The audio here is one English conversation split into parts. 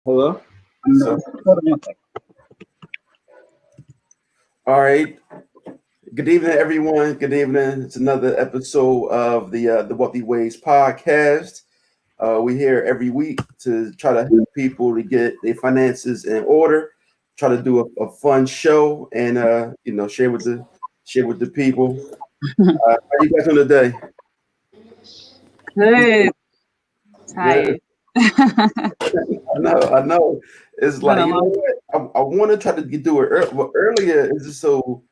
Hello? So, all right. Good evening, everyone. Good evening. It's another episode of the Wealthy Ways podcast. We here every week to try to help people to get their finances in order. Try to do a fun show and share with the people. How you guys doing today? Good. Good. Tired. I know. It's It's been like a you know long. what? I want to try to do it earlier. Is just so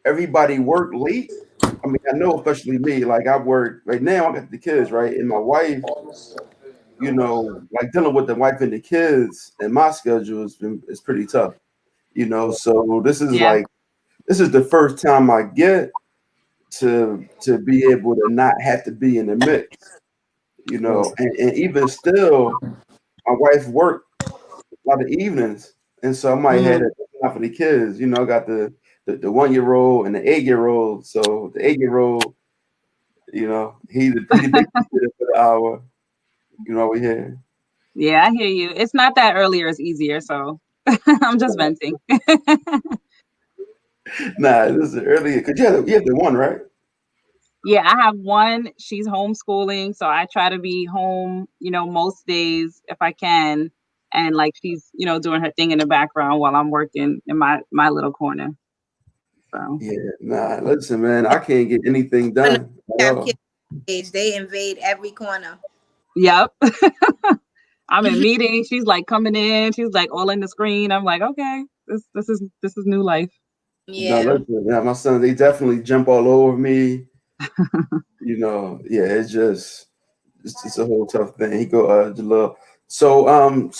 everybody work late. I mean, I know, especially me. Like I work right now. I got the kids, right, and my wife. Like dealing with the wife and the kids and my schedule is pretty tough. So Yeah. this is the first time I get to be able to not have to be in the mix. And even still, my wife worked a lot of evenings, and so I might have Mm. it not for the kids. I got the 1-year-old and the 8-year-old. So the 8-year-old, he's a pretty big for the hour. Over here. Yeah, I hear you. It's not that earlier, it's easier. So I'm just venting. Nah, this is earlier because you have the one, right? Yeah, I have one. She's homeschooling. So I try to be home, most days if I can. And like she's, doing her thing in the background while I'm working in my little corner. So, Yeah, nah. Listen, man, I can't get anything When done at I have kids all. age, they invade every corner. yep. I'm in meetings. She's like coming in. She's like all in the screen. I'm like, okay, this is new life. No, Yeah. listen, yeah, my sons, they definitely jump all over me. Yeah, it's a whole tough thing. He go, Jalil. So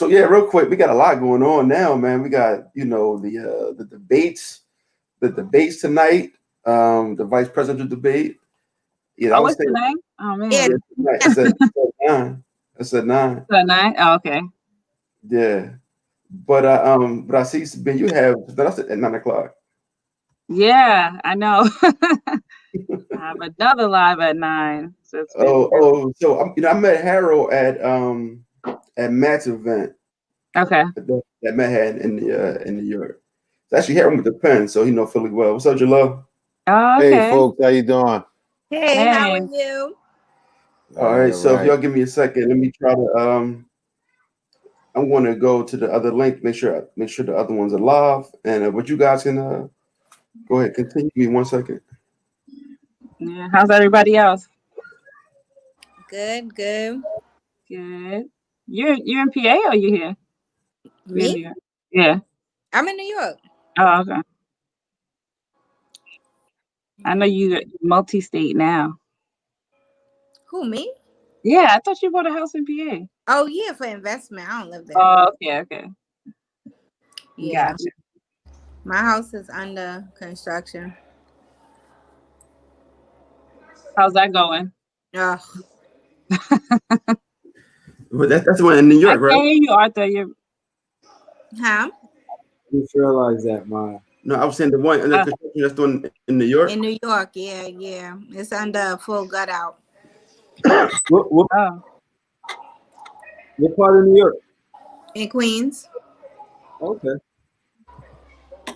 yeah, real quick, we got a lot going on now, man. We got the debates tonight. The vice presidential debate. Yeah, I Oh, was it's thinking, tonight? Oh Yeah. yeah, man. tonight. It's at 9. It's at 9. Tonight? Oh, okay. Yeah. But I see, Ben, you have that's at 9 o'clock. Yeah, I know. I have another live at 9. So it's been So I met Harold at Matt's event okay. that Matt had in New York. It's actually Harold with the pen, so he know Philly well. What's up, Jalil? Oh, Hey, okay. folks, how you doing? Hey, how are Hey. you? All All right, right, all so if right. y'all give me a second, let me try to I'm going to go to the other link, make sure the other ones are live, and but you guys can go ahead, continue. Give me 1 second. Yeah. How's everybody else? Good, good. Good. You're in PA or you here? You're in Me? New York. Yeah. I'm in New York. Oh, okay. I know you're multi-state now. Who, me? Yeah, I thought you bought a house in PA. Oh, yeah, for investment. I don't live there. Oh, okay, okay. Yeah. Gotcha. My house is under construction. How's that going? Ugh. But that's the one in New I York, right? can hear you, Arthur. You're Huh? I just realized that my No, I was saying the one under uh, construction that's the one in New York. In New York, yeah, yeah. It's under full gut out. what oh. what part of New York? In Queens. Okay.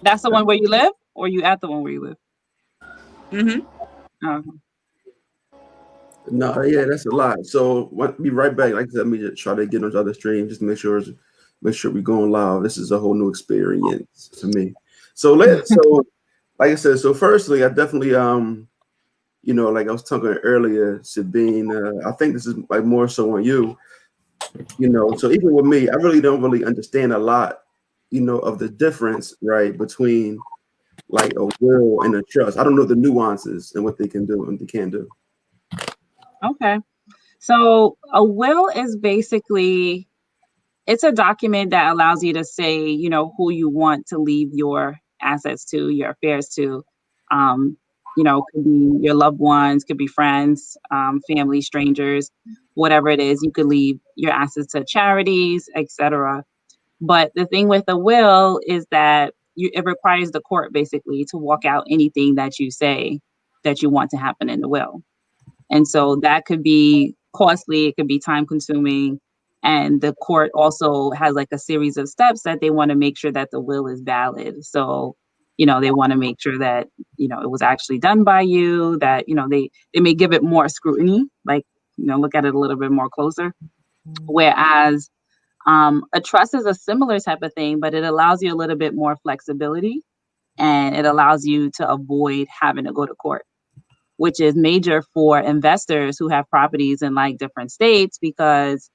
That's the one where you live? Or you at the one where you live? Mm-hmm. Oh, okay. No, yeah, that's a lot. So be right back. Like I said, let me just try to get on the other stream just to make sure we're going live. This is a whole new experience for me. So like I said, so firstly, I definitely like I was talking earlier, Sabine, I think this is like more so on you. So even with me, I really don't really understand a lot, of the difference, right, between like a will and a trust. I don't know the nuances and what they can do and they can't do. Okay. So a will is basically it's a document that allows you to say, who you want to leave your assets to, your affairs to. Um, could be your loved ones, could be friends, family, strangers, whatever it is. You could leave your assets to charities, etc. But the thing with a will is that it requires the court basically to walk out anything that you say that you want to happen in the will. And so that could be costly, it could be time consuming. And the court also has like a series of steps that they want to make sure that the will is valid. So, they want to make sure that, it was actually done by you, that, they may give it more scrutiny, like, look at it a little bit more closer. Whereas a trust is a similar type of thing, but it allows you a little bit more flexibility, and it allows you to avoid having to go to court, which is major for investors who have properties in like different states, because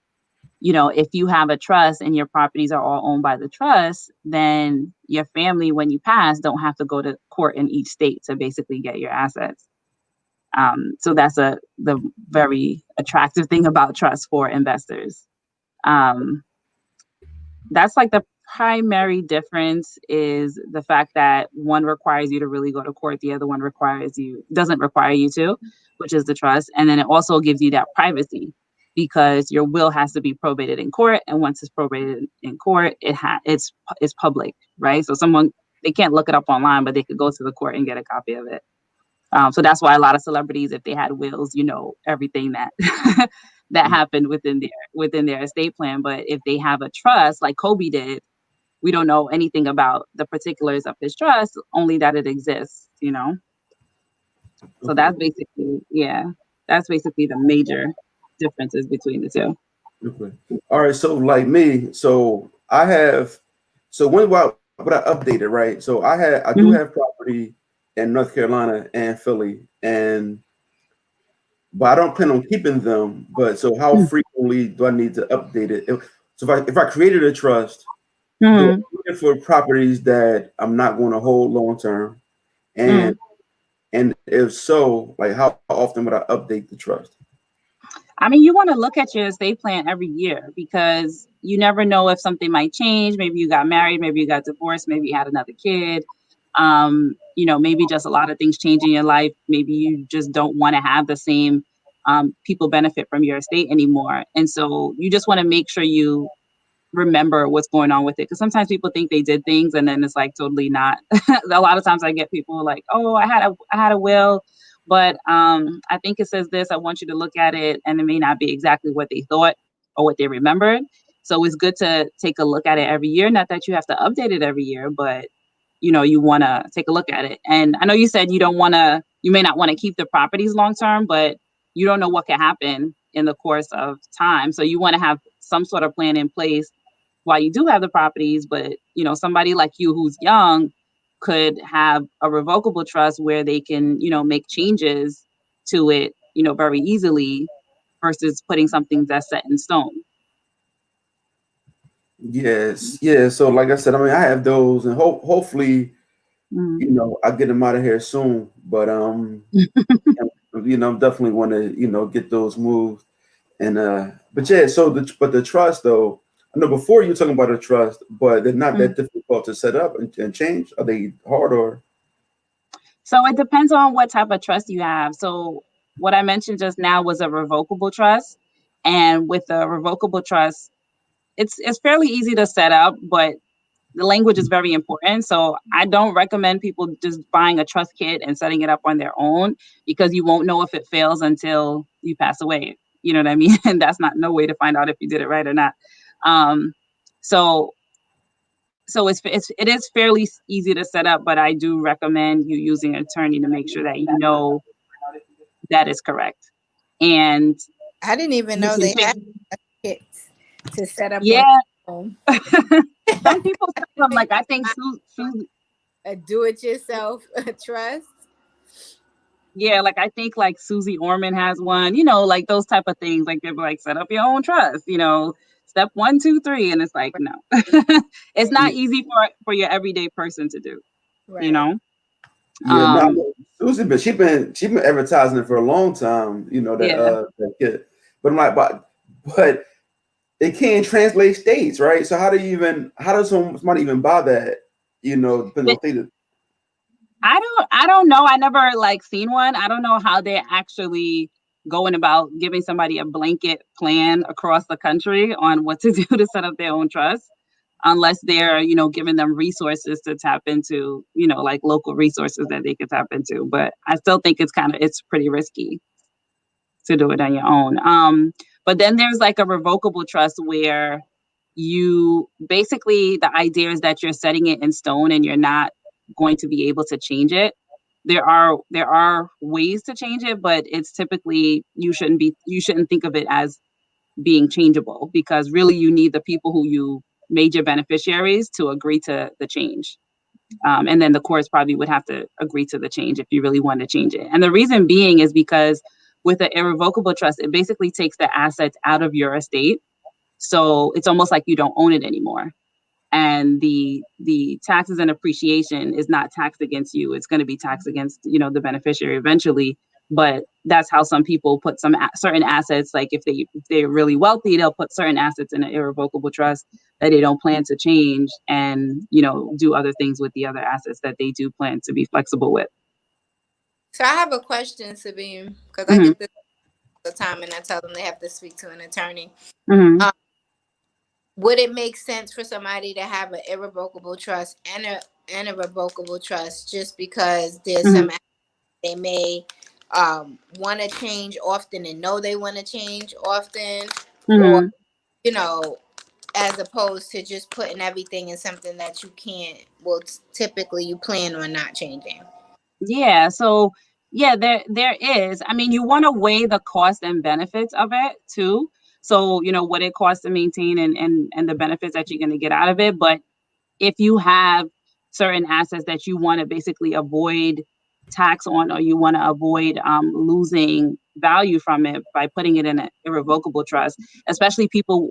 if you have a trust and your properties are all owned by the trust, then your family, when you pass, don't have to go to court in each state to basically get your assets. So that's the very attractive thing about trust for investors. That's like the primary difference, is the fact that one requires you to really go to court, the other one doesn't require you to, which is the trust. And then it also gives you that privacy, because your will has to be probated in court, and once it's probated in court, it's public, right? So they can't look it up online, but they could go to the court and get a copy of it. So that's why a lot of celebrities, if they had wills, everything that that happened within their estate plan. But if they have a trust like Kobe did, we don't know anything about the particulars of his trust, only that it exists. So that's basically the major differences between the two. Okay. All right. So like me, so when would I update it, right? So I do have property in North Carolina and Philly, but I don't plan on keeping them. But so how frequently do I need to update it? So if I created a trust, do I do it for properties that I'm not going to hold long term, and if so, like how often would I update the trust? I mean, you want to look at your estate plan every year, because you never know if something might change. Maybe you got married, maybe you got divorced, maybe you had another kid. Maybe just a lot of things change in your life. Maybe you just don't want to have the same people benefit from your estate anymore. And so you just want to make sure you remember what's going on with it. Because sometimes people think they did things and then it's like totally not. A lot of times I get people like, oh, I had a will, but I think it says this. I want you to look at it, and it may not be exactly what they thought or what they remembered. So it's good to take a look at it every year. Not that you have to update it every year, but you want to take a look at it. And I know you said you may not want to keep the properties long term, but you don't know what can happen in the course of time. So you want to have some sort of plan in place while you do have the properties. But somebody like you who's young could have a revocable trust where they can make changes to it very easily, versus putting something that's set in stone. Yes, yeah. So like I said, I mean, I have those, and hopefully, I get them out of here soon. But I'm definitely want to get those moved. And but yeah, so the trust though, I know before you were talking about a trust, but they're not that difficult to set up and change. Are they hard or? So it depends on what type of trust you have. So what I mentioned just now was a revocable trust, and with a revocable trust, it's fairly easy to set up, but the language is very important. So I don't recommend people just buying a trust kit and setting it up on their own, because you won't know if it fails until you pass away. You know what I mean? And that's not no way to find out if you did it right or not. So it is fairly easy to set up, but I do recommend you using an attorney to make sure that you know that is correct. And I didn't even know they had kits to set up. Yeah. Some people set them, like I think a do-it-yourself trust. Yeah, like I think like Susie Orman has one, like those type of things. Like they're like, set up your own trust, step 1, 2, 3. And it's like, no, it's not easy for your everyday person to do, right. Yeah, Susie, but she been advertising it for a long time, that kid. But I'm like, but it can't translate states, right? So how does somebody even buy that, depending on state? I don't know. I never seen one. I don't know how they're actually going about giving somebody a blanket plan across the country on what to do to set up their own trust, unless they're, giving them resources to tap into, like local resources that they could tap into. But I still think it's pretty risky to do it on your own. But then there's like a revocable trust where you basically, the idea is that you're setting it in stone and you're not going to be able to change it. There are ways to change it, but it's typically you shouldn't think of it as being changeable, because really you need the people who you made your beneficiaries to agree to the change. And then the courts probably would have to agree to the change if you really want to change it. And the reason being is because with an irrevocable trust, it basically takes the assets out of your estate. So it's almost like you don't own it anymore. And the taxes and appreciation is not taxed against you. It's going to be taxed against, the beneficiary eventually. But that's how some people put certain assets, like if they're really wealthy, they'll put certain assets in an irrevocable trust that they don't plan to change, and do other things with the other assets that they do plan to be flexible with. So I have a question, Sabine, because I Mm-hmm. get this all the time, and I tell them they have to speak to an attorney. Mm-hmm. Would it make sense for somebody to have an irrevocable trust and a revocable trust, just because there's Mm-hmm. some they may want to change often and know they want to change often, or Mm-hmm. as opposed to just putting everything in something that you can't, well, typically you plan on not changing? Yeah. So yeah, there is. I mean, you want to weigh the cost and benefits of it too. So, what it costs to maintain and the benefits that you're going to get out of it. But if you have certain assets that you want to basically avoid tax on, or you want to avoid losing value from it by putting it in an irrevocable trust, especially people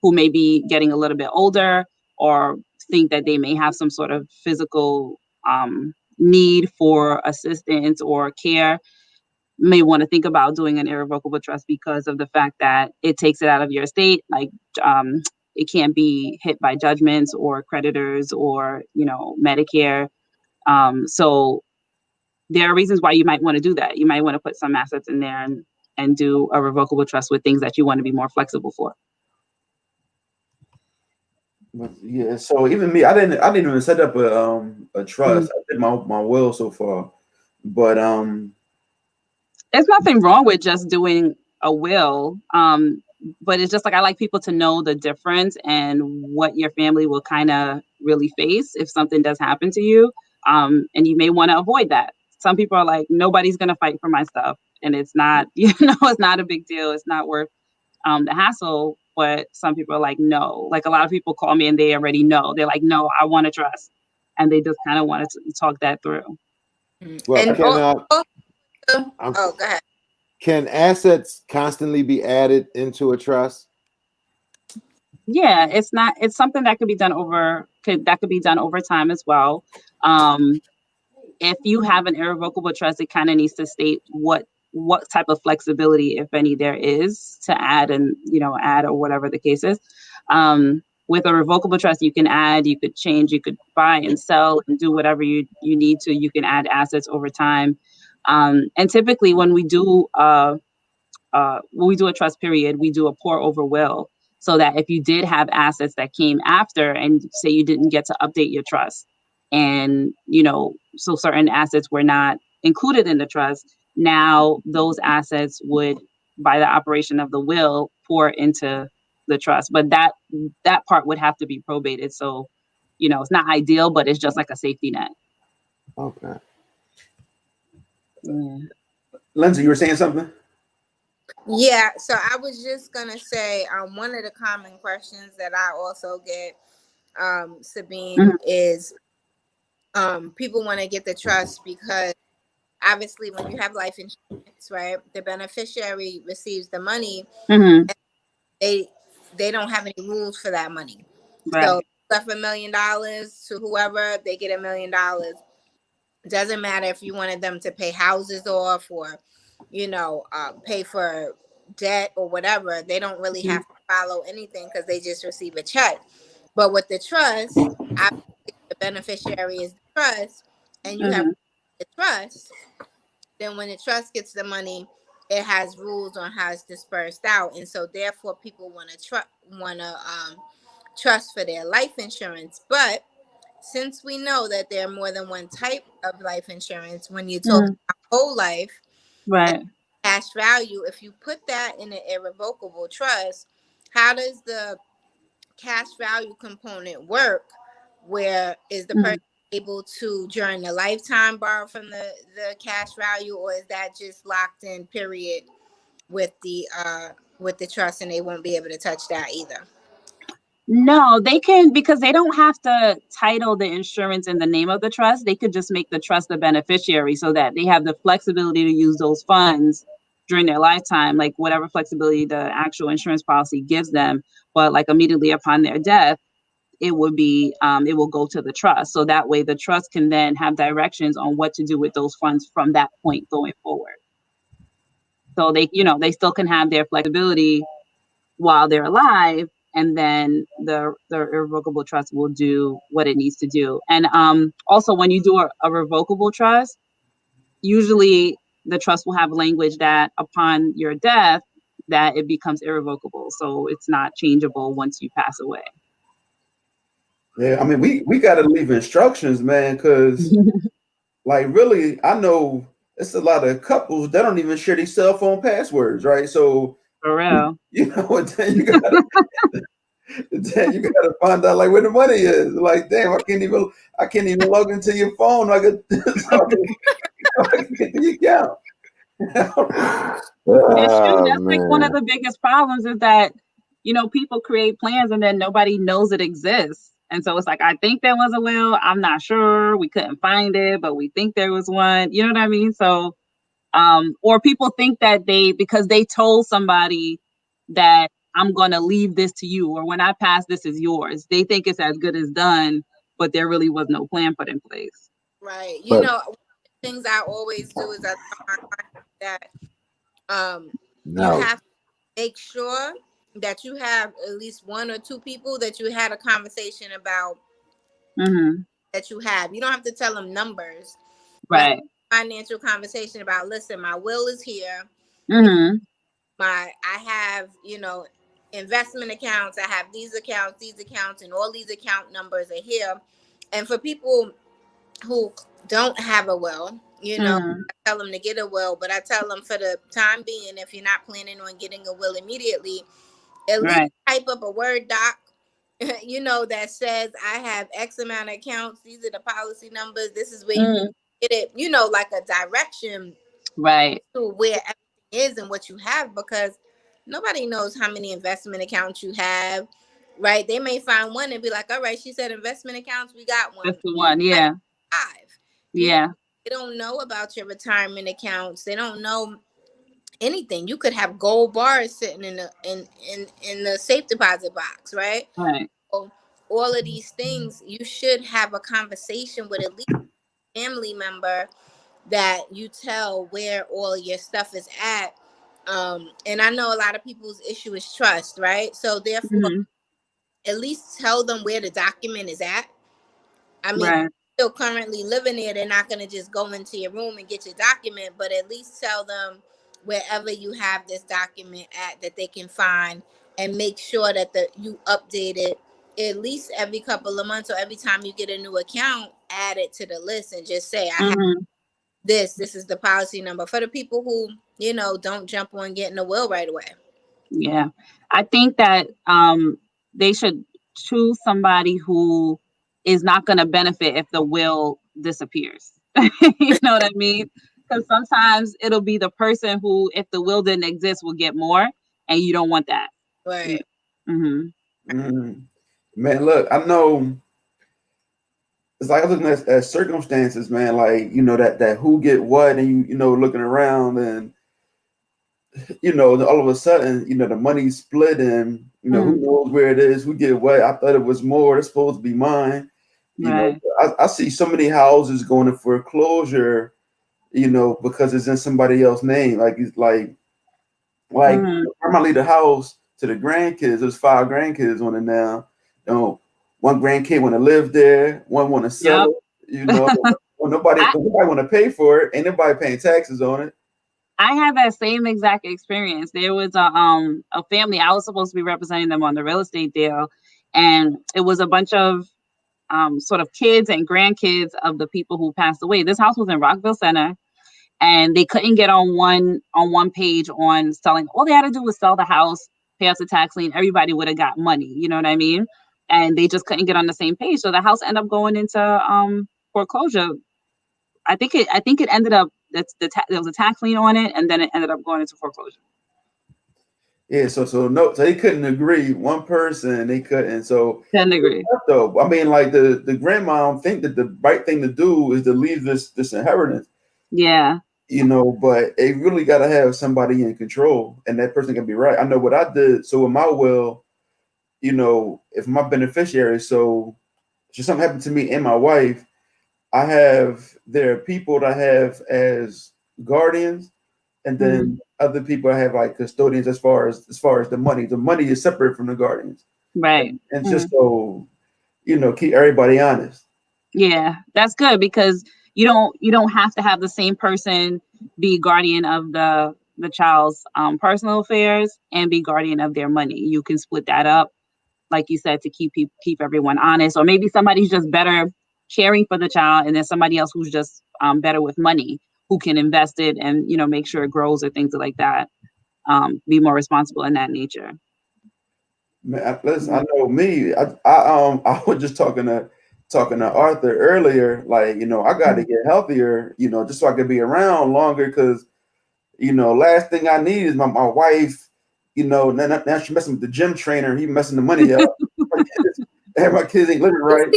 who may be getting a little bit older, or think that they may have some sort of physical need for assistance or care, may want to think about doing an irrevocable trust, because of the fact that it takes it out of your estate. Like, it can't be hit by judgments or creditors or, Medicare. So there are reasons why you might want to do that. You might want to put some assets in there and do a revocable trust with things that you want to be more flexible for. But yeah, so even me, I didn't even set up a trust. I did my will so far, but There's nothing wrong with just doing a will. But it's just like, I like people to know the difference and what your family will kind of really face if something does happen to you. And you may want to avoid that. Some people are like, nobody's going to fight for my stuff. And it's not, it's not a big deal. It's not worth the hassle. But some people are like, no. Like, a lot of people call me and they already know. They're like, no, I want to trust. And they just kind of want to talk that through. Well, And go ahead. can assets constantly be added into a trust? Yeah, it's something that could be done over time as well. If you have an irrevocable trust, it kind of needs to state what type of flexibility, if any, there is to add, and add, or whatever the case is. With a revocable trust, you can add, you could change, you could buy and sell and do whatever you need to. You can add assets over time. And typically when we do a trust period, we do a pour over will, so that if you did have assets that came after, and say you didn't get to update your trust, and so certain assets were not included in the trust, now those assets would, by the operation of the will, pour into the trust. But that part would have to be probated. So it's not ideal, but it's just like a safety net. Okay. Yeah. Lindsay, you were saying something? Yeah, so I was just gonna say, one of the common questions that I also get, Sabine, is people want to get the trust because obviously when you have life insurance, right, the beneficiary receives the money, Mm-hmm. and they don't have any rules for that money. Right. So left $1 million to whoever, they get $1 million. Doesn't matter if you wanted them to pay houses off, or pay for debt or whatever. They don't really have to follow anything because they just receive a check. But with the trust, obviously the beneficiary is the trust, and you have the trust. Then when the trust gets the money, it has rules on how it's dispersed out, and so therefore people want to trust for their life insurance. But since we know that there are more than one type of life insurance, when you talk about whole life, Right. cash value, if you put that in an irrevocable trust, how does the cash value component work? Where is the person able to during the lifetime borrow from the cash value, or is that just locked in period with the trust, and they won't be able to touch that either? No, they can, because they don't have to title the insurance in the name of the trust. They could just make the trust the beneficiary so that they have the flexibility to use those funds during their lifetime, like whatever flexibility the actual insurance policy gives them. But like immediately upon their death, it would be it will go to the trust. So that way the trust can then have directions on what to do with those funds from that point going forward. So they, they still can have their flexibility while they're alive, and then the irrevocable trust will do what it needs to do. And also when you do a revocable trust, usually the trust will have language that upon your death that it becomes irrevocable, so it's not changeable once you pass away. Yeah, I mean, we got to leave instructions, man, because like really, I know it's a lot of couples that don't even share these cell phone passwords, right? So For real. and then you gotta find out like where the money is. Like, damn, I can't even log into your phone. I can get the account. It's true. That's like one of Man. the biggest problems is that, people create plans and then nobody knows it exists. And so it's like, I think there was a will. I'm not sure. We couldn't find it, but we think there was one. You know what I mean? So, or people think that because they told somebody that I'm going to leave this to you, or when I pass, this is yours. They think it's as good as done, but there really was no plan put in place. Right. But- One of the things I always do is I tell my clients that No. you have to make sure that you have at least one or two people that you had a conversation about that you have. You don't have to tell them numbers. Right. Financial conversation about, listen, my will is here. I have, investment accounts. I have these accounts, and all these account numbers are here. And for people who don't have a will, I tell them to get a will, but I tell them for the time being, if you're not planning on getting a will immediately, at least type up a Word doc, that says I have X amount of accounts. These are the policy numbers. This is where you get it, like a direction to where everything is and what you have, because nobody knows how many investment accounts you have, right? They may find one and be like, all right, she said investment accounts, we got one. That's the one. Yeah. 5. Yeah. They don't know about your retirement accounts. They don't know anything. You could have gold bars sitting in the safe deposit box, right? Right. So all of these things, you should have a conversation with at least a family member that you tell where all your stuff is at. And I know a lot of people's issue is trust, right? So therefore, at least tell them where the document is at. I mean, still currently living there, they're not going to just go into your room and get your document, but at least tell them wherever you have this document at that they can find, and make sure that you update it at least every couple of months, or every time you get a new account, add it to the list and just say, I have this is the policy number, for the people who, don't jump on getting a will right away. Yeah. I think that they should choose somebody who is not going to benefit if the will disappears. You know what I mean? Because sometimes it'll be the person who, if the will didn't exist, will get more, and you don't want that. Right. Man, look, I know it's like I'm looking at circumstances, man, like, that who get what, and looking around, and all of a sudden, the money's split, and who knows where it is, who get what. I thought it was more, it's supposed to be mine. I see so many houses going in foreclosure, because it's in somebody else's name. Like it's like grandma leave the house to the grandkids. There's 5 grandkids on it now. One grandkid want to live there, one want to sell it. Well, nobody want to pay for it. Ain't nobody paying taxes on it. I had that same exact experience. There was a family. I was supposed to be representing them on the real estate deal, and it was a bunch of sort of kids and grandkids of the people who passed away. This house was in Rockville Center, and they couldn't get on one page on selling. All they had to do was sell the house, pay us a tax lien. Everybody would have got money. You know what I mean? And they just couldn't get on the same page. So the house ended up going into foreclosure. I think it ended up there was a tax lien on it, and then it ended up going into foreclosure. Yeah, so they couldn't agree. One person, they couldn't. So Couldn't agree. though, I mean, like the grandmom think that the right thing to do is to leave this inheritance. Yeah. You know, but it really got to have somebody in control, and that person can be right. I know what I did. So with my will, you know, if my beneficiary, so should something happen to me and my wife, there are people that I have as guardians, and then other people I have like custodians as far as the money. The money is separate from the guardians. Right. And just so, you know, keep everybody honest. Yeah, that's good, because you don't have to have the same person be guardian of the child's personal affairs and be guardian of their money. You can split that up, like you said, to keep everyone honest. Or maybe somebody's just better caring for the child, and there's somebody else who's just better with money, who can invest it and make sure it grows or things like that. Be more responsible in that nature. Man, listen, I know me. I was just talking to Arthur earlier. Like, you know, I got to get healthier. You know, just so I can be around longer. Because, you know, last thing I need is my wife. You know, now she's messing with the gym trainer. He messing the money up. My kids ain't living right.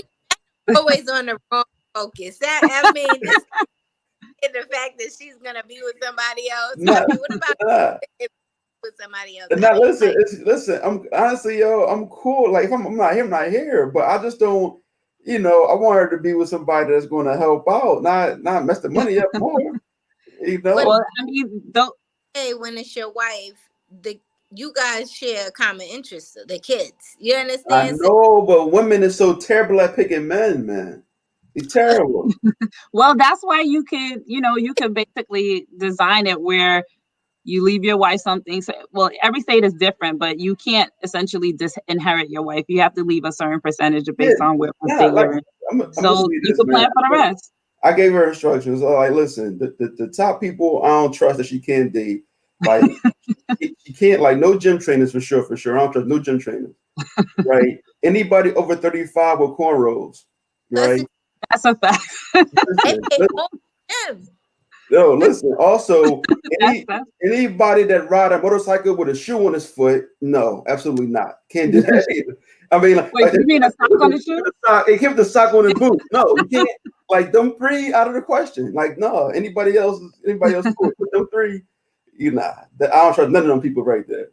Always on the wrong focus. I mean, this is the fact that she's gonna be with somebody else. I mean, what about with somebody else? Now listen. I'm honestly, I'm cool. Like if I'm not here, I'm not here. But I just don't. You know, I want her to be with somebody that's going to help out, not mess the money up more. You know. Well, I mean, hey, when it's your wife, you guys share a common interest, the kids. You understand? I know, but women is so terrible at picking men, man. It's terrible. Well, that's why you could basically design it where you leave your wife something. So, well, every state is different, but you can't essentially disinherit your wife. You have to leave a certain percentage based on what state you're in. So you can plan for the rest. I gave her instructions. Oh, like, listen, the top people I don't trust that she can date. Like, she can't, like, no gym trainers for sure. I don't trust no gym trainers. Right? Anybody over 35 with cornrows. Right? That's a fact. No, listen. Also, anybody that ride a motorcycle with a shoe on his foot, no, absolutely not. Can't do that either. I mean, wait, you mean a sock on the shoe? It kept the sock on the boot. No, you can't. Like them three out of the question. Like no, anybody else cool. Put them three. I don't trust none of them people right there.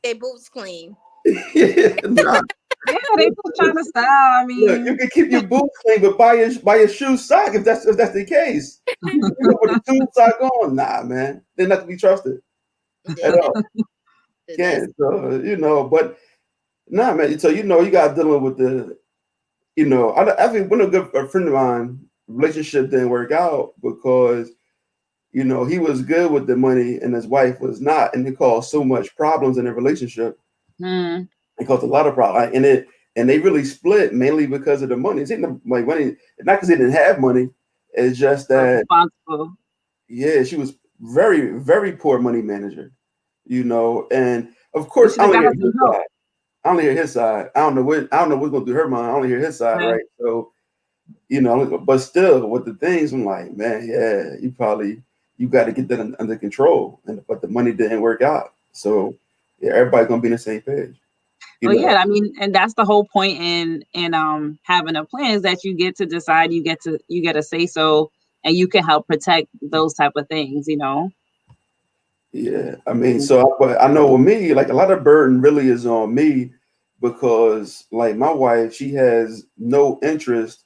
They boots clean. Nah. Yeah, they just trying to style. I mean, look, you can keep your boots clean, but buy your shoe sock if that's the case. You know, with a shoe sock on, nah, man, they're not to be trusted at all. Can't. So but nah, man. So you got dealing with the, I think one of a friend of mine relationship didn't work out because he was good with the money and his wife was not, and it caused so much problems in their relationship. It caused a lot of problems, and they really split mainly because of the money. It's not like money, not because they didn't have money. It's just that yeah, she was very, very poor money manager, and of course I only hear his side. I don't know what's going through her mind. I only hear his side, right? So, but still with the things, I'm like, man, yeah, you got to get that under control, but the money didn't work out. So yeah, everybody's gonna be on the same page. Yeah, I mean, and that's the whole point in having a plan, is that you get to decide, you get to say so, and you can help protect those type of things, Yeah, I mean, but I know with me, like a lot of burden really is on me because, like, my wife, she has no interest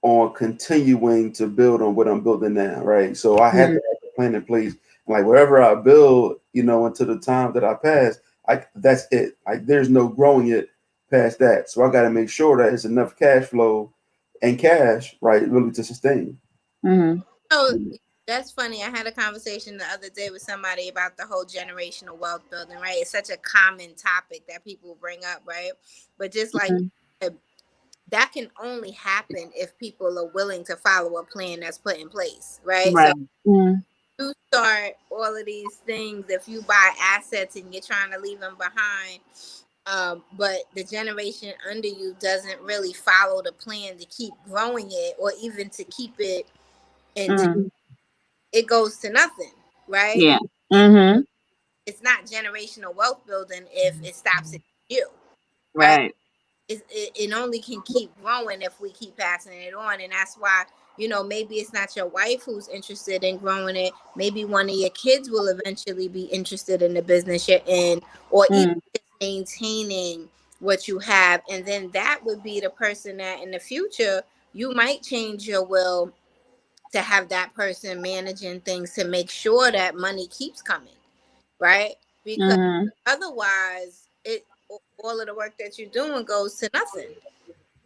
on continuing to build on what I'm building now, right? So I have to have a plan in place. And like wherever I build, until the time that I pass, that's it. Like there's no growing it past that. So I got to make sure that it's enough cash flow and cash, right, really to sustain. Oh, that's funny. I had a conversation the other day with somebody about the whole generational wealth building, right? It's such a common topic that people bring up, right? But just like that can only happen if people are willing to follow a plan that's put in place, right? So Right. Mm, you start all of these things, if you buy assets and you're trying to leave them behind, but the generation under you doesn't really follow the plan to keep growing it or even to keep it into, mm, it goes to nothing, right? yeah. Mm-hmm. It's not generational wealth building if it stops at you, right? Right. It only can keep growing if we keep passing it on. And that's why, maybe it's not your wife who's interested in growing it. Maybe one of your kids will eventually be interested in the business you're in, or even Mm, just maintaining what you have. And then that would be the person that in the future you might change your will to have that person managing things to make sure that money keeps coming, right? Because mm-hmm. otherwise all of the work that you're doing goes to nothing.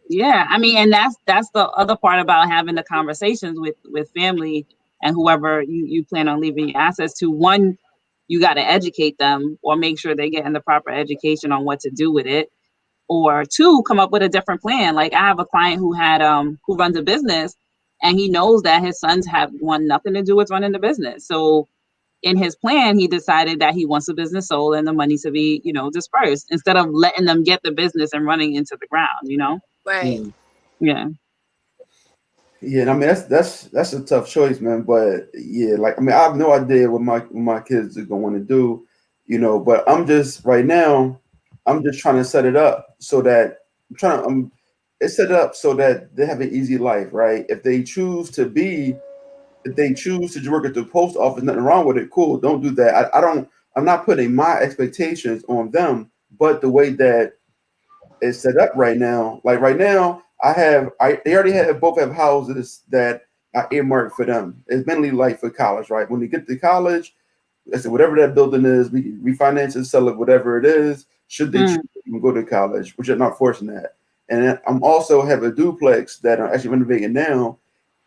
Yeah, I mean, and that's the other part about having the conversations with family and whoever you plan on leaving your assets to. One, you got to educate them or make sure they're getting the proper education on what to do with it. Or two, come up with a different plan. Like I have a client who runs a business, and he knows that his sons have nothing to do with running the business. So in his plan, he decided that he wants the business sold and the money to be, dispersed instead of letting them get the business and running into the ground. Right. Mm. Yeah. Yeah, and I mean that's a tough choice, man. But yeah, like I mean, I have no idea what my kids are going to do, But I'm just right now, I'm just trying to set it up so that it's set up so that they have an easy life, right? If they choose to work at the post office, nothing wrong with it. Cool, don't do that. I don't. I'm not putting my expectations on them, but the way that is set up right now. Like right now, they already both have houses that are earmarked for them. It's mainly like for college, right? When they get to college, I said whatever that building is, we can refinance it, sell it, whatever it is. Should they choose Mm, to even go to college, which I'm not forcing that. And I'm also have a duplex that I'm actually renovating now.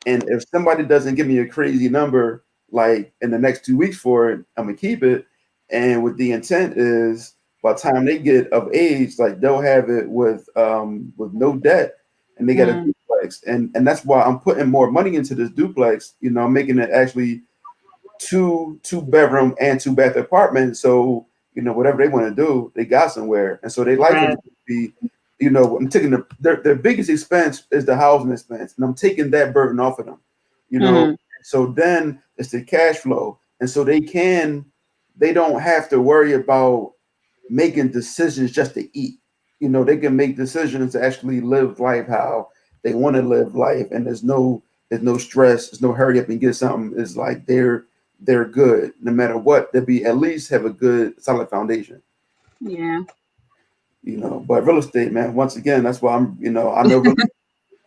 And if somebody doesn't give me a crazy number like in the next 2 weeks for it, I'm gonna keep it. And with the intent is by the time they get of age, like they'll have it with no debt and they get a mm, duplex. And that's why I'm putting more money into this duplex. I'm making it actually two bedroom and two bath apartment. So, whatever they want to do, they got somewhere. And so their life is right. going to be, I'm taking their biggest expense is the housing expense. And I'm taking that burden off of them, you know. Mm, So then it's the cash flow. And so they don't have to worry about making decisions just to eat. They can make decisions to actually live life how they want to live life. And there's no stress, there's no hurry up and get something. It's like they're good no matter what. They'll be at least have a good solid foundation. yeah. But real estate, man, once again, that's why I know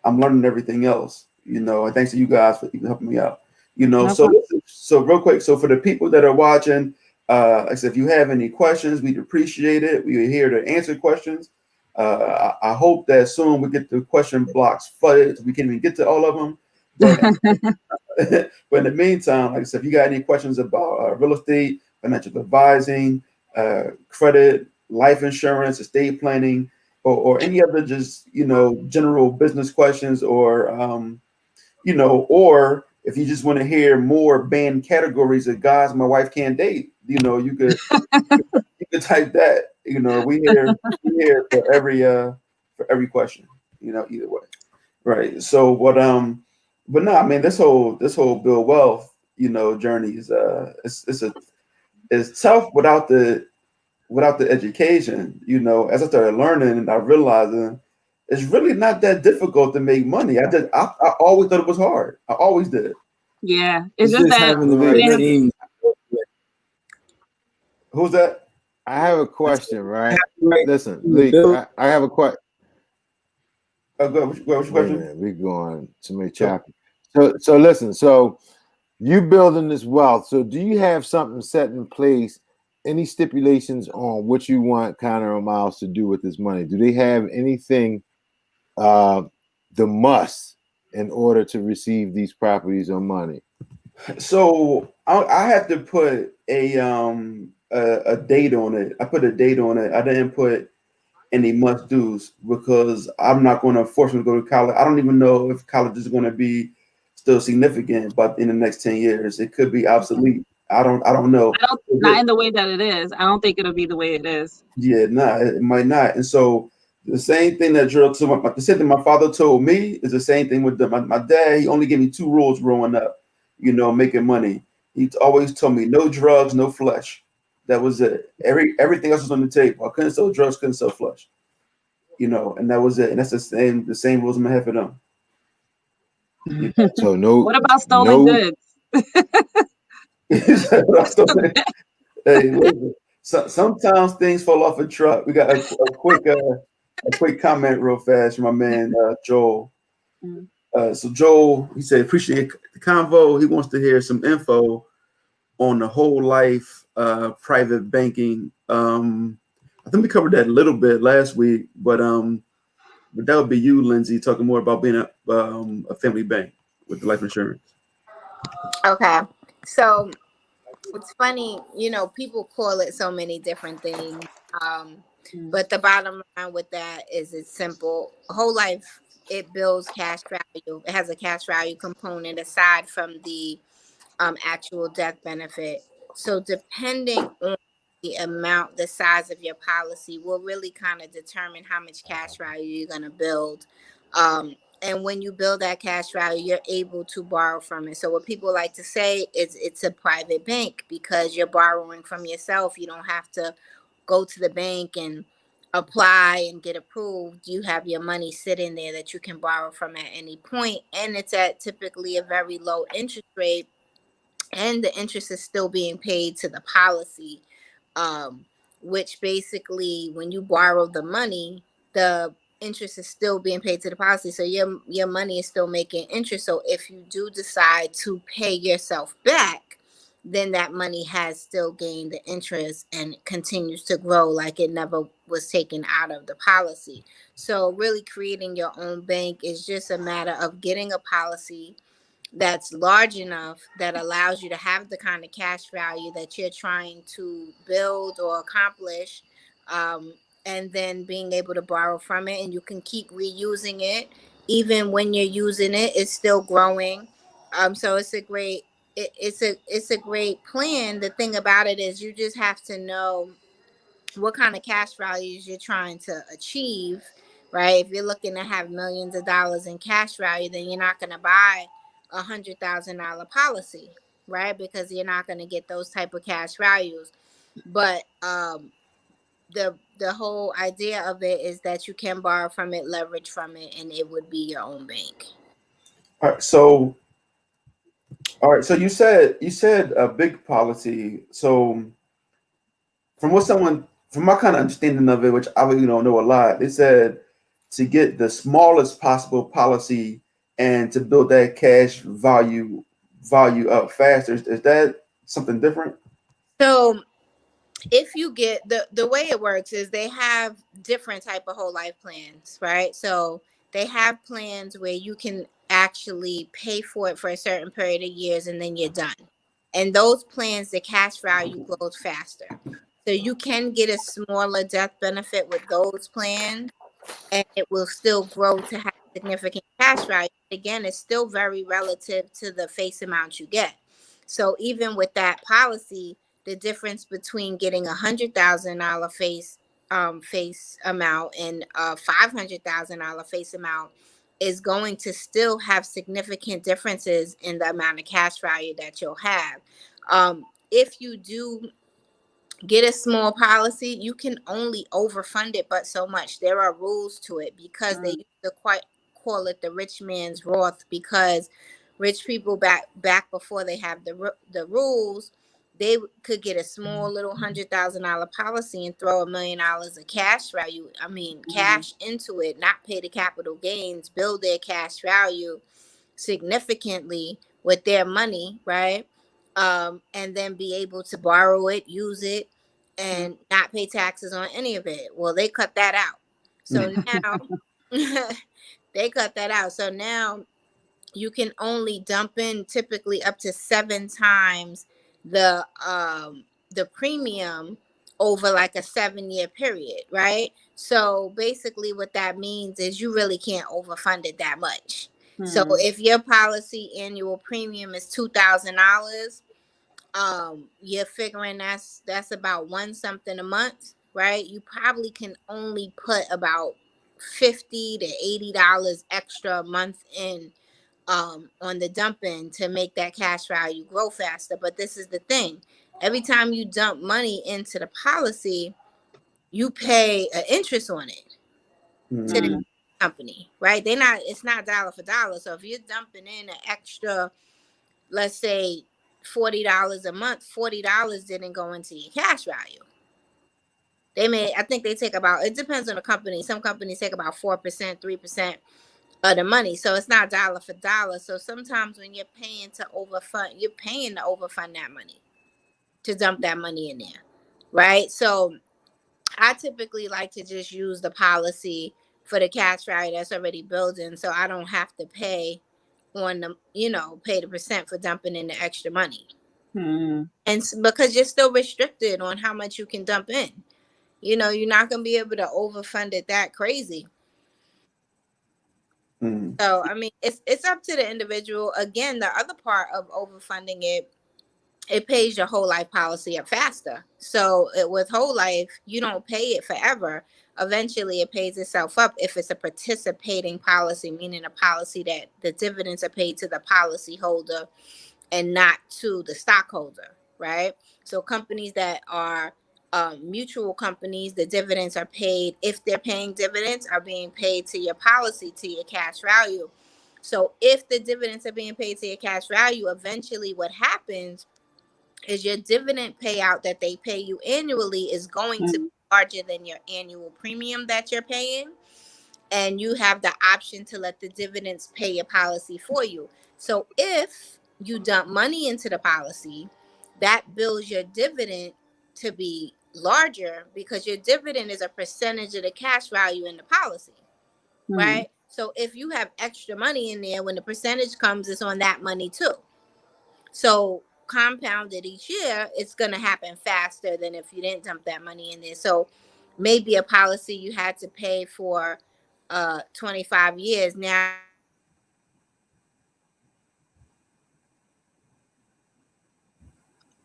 I'm learning everything else, and thanks to you guys for even helping me out. No So problem. so real quick, so for the people that are watching, like I said, if you have any questions, we'd appreciate it. We're here to answer questions. I hope that soon we get the question blocks flooded so we can even get to all of them. But but in the meantime, like I said, if you got any questions about real estate, financial advising, credit, life insurance, estate planning, or any other just general business questions, or if you just want to hear more banned categories of guys my wife can't date, you could type that. We here for every question. Either way. Right. So but no, I mean this whole build wealth, journey is it's tough without the education. As I started learning and I realizing it's really not that difficult to make money. I always thought it was hard. I always did. Yeah. It's It's just just that having the we right didn't have team. Who's that? I have a question, right? Right Listen, team to Lee, build. I have a question. Oh, go ahead. What's your Wait a question? minute, we're going to many So, chapters. So listen, so you building this wealth. So do you have something set in place? Any stipulations on what you want Connor or Miles to do with this money? Do they have anything the must in order to receive these properties or money? so I have to put a date on it. I put a date on it. I didn't put any must do's because I'm not going to force them to go to college. I don't even know if college is going to be still significant, but in the next 10 years, it could be obsolete. I don't know. Not in the way that it is. I don't think it'll be the way it is. Yeah, nah, it might not. And so the same thing that the same thing my father told me is the same thing with them. My dad, he only gave me two rules growing up, making money. He always told me no drugs, no flesh. That was it. Everything else was on the table. I couldn't sell drugs, couldn't sell flesh. And that was it. And that's the same rules I'm gonna have for them. So no, What about stolen no. goods? Hey, listen, sometimes things fall off a truck. We got a quick comment real fast from my man Joel. So Joel, he said, appreciate the convo. He wants to hear some info on the whole life private banking. I think we covered that a little bit last week, but that would be you, Lindsay, talking more about being a family bank with the life insurance. Okay. So it's funny, people call it so many different things. But the bottom line with that is it's simple. Whole life, it builds cash value. It has a cash value component aside from the actual death benefit. So depending on the size of your policy will really kind of determine how much cash value you're going to build. And when you build that cash value, you're able to borrow from it. So what people like to say is it's a private bank because you're borrowing from yourself. You don't have to go to the bank and apply and get approved. You have your money sitting there that you can borrow from at any point, and it's at typically a very low interest rate, and the interest is still being paid to the policy, which basically when you borrow the money, the interest is still being paid to the policy, so your money is still making interest. So if you do decide to pay yourself back, then that money has still gained the interest and continues to grow like it never was taken out of the policy. So really creating your own bank is just a matter of getting a policy that's large enough that allows you to have the kind of cash value that you're trying to build or accomplish, and then being able to borrow from it, and you can keep reusing it. Even when you're using it, it's still growing. So it's a great plan. The thing about it is you just have to know what kind of cash values you're trying to achieve, right? If you're looking to have millions of dollars in cash value, then you're not going to buy $100,000 policy, right? Because you're not going to get those type of cash values. But the whole idea of it is that you can borrow from it, leverage from it, and it would be your own bank. All right, so you said a big policy. So from my kind of understanding of it, which I really don't know a lot, it said to get the smallest possible policy and to build that cash value up faster. Is that something different? So if you get the way it works is they have different type of whole life plans, right? So they have plans where you can actually pay for it for a certain period of years and then you're done. And those plans, the cash value grows faster. So you can get a smaller death benefit with those plans, and it will still grow to have significant cash value. Again, it's still very relative to the face amount you get. So even with that policy, the difference between getting $100,000 face amount and a $500,000 face amount is going to still have significant differences in the amount of cash value that you'll have. If you do get a small policy, you can only overfund it but so much. There are rules to it because they used to quite call it the rich man's Roth, because rich people back before they have the rules, they could get a small little $100,000 policy and throw $1 million of cash value. I mean, cash into it, not pay the capital gains, build their cash value significantly with their money, right? And then be able to borrow it, use it, and not pay taxes on any of it. Well, they cut that out. So now they cut that out. So now you can only dump in typically up to 7 times the premium over like a 7-year period, right? So basically what that means is you really can't overfund it that much. So if your policy annual premium is $2,000, you're figuring that's about one something a month, right? You probably can only put about $50 to $80 extra a month in on the dumping to make that cash value grow faster. But this is the thing. Every time you dump money into the policy, you pay an interest on it to the company, right? It's not dollar for dollar. So if you're dumping in an extra, let's say $40 a month, $40 didn't go into your cash value. I think they take about, it depends on the company. Some companies take about 4%, 3% of the money. So it's not dollar for dollar. So sometimes when you're paying to overfund that money, to dump that money in there, right? So I typically like to just use the policy for the cash value that's already built in, so I don't have to pay on the, pay the percent for dumping in the extra money. And because you're still restricted on how much you can dump in, you're not going to be able to overfund it that crazy. So I mean, it's up to the individual. Again, the other part of overfunding it pays your whole life policy up faster. So with whole life, you don't pay it forever. Eventually, it pays itself up if it's a participating policy, meaning a policy that the dividends are paid to the policy holder and not to the stockholder, right? So companies that are mutual companies, the dividends are paid. If they're paying dividends, are being paid to your policy, to your cash value. So if the dividends are being paid to your cash value, eventually what happens is your dividend payout that they pay you annually is going to be larger than your annual premium that you're paying. And you have the option to let the dividends pay your policy for you. So if you dump money into the policy, that builds your dividend to be larger because your dividend is a percentage of the cash value in the policy, right? So if you have extra money in there, when the percentage comes, it's on that money too. So compounded each year, it's going to happen faster than if you didn't dump that money in there. So maybe a policy you had to pay for 25 years now.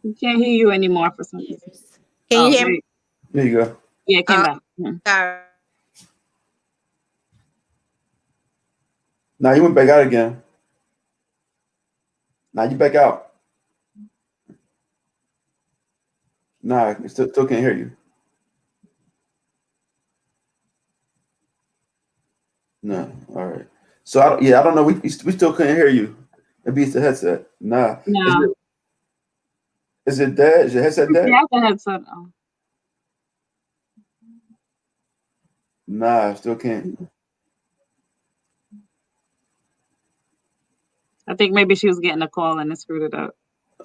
We can't hear you anymore for some reason. Can you hear me? There you go. Yeah, it came back. Sorry. Now you went back out again. Now you back out. Nah, I still can't hear you. No, all right. So I don't know. We still couldn't hear you. Maybe it's the headset. Nah. No. Is it dead? Is your headset dead? Yeah, the headset on. Nah, I still can't. I think maybe she was getting a call and it screwed it up.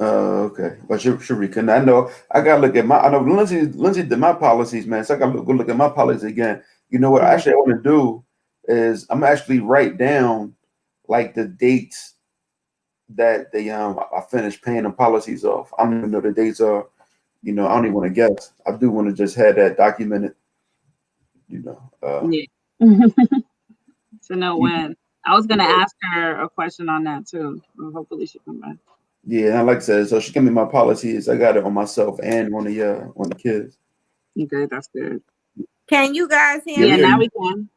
Okay. But should reconnect. I know I gotta look at I know Lindsay did my policies, man. So I gotta go look at my policies again. You know what actually I want to do is I'm actually write down like the dates that they I finished paying the policies off. I don't even know the dates are, I don't even want to guess. I do want to just have that documented, Yeah. To know when. I was gonna ask her a question on that too. Well, hopefully she come back. Yeah, and like I said, so she gave me my policies. I got it on myself and on the kids. Okay, that's good. Can you guys hear Yeah, me? now we can.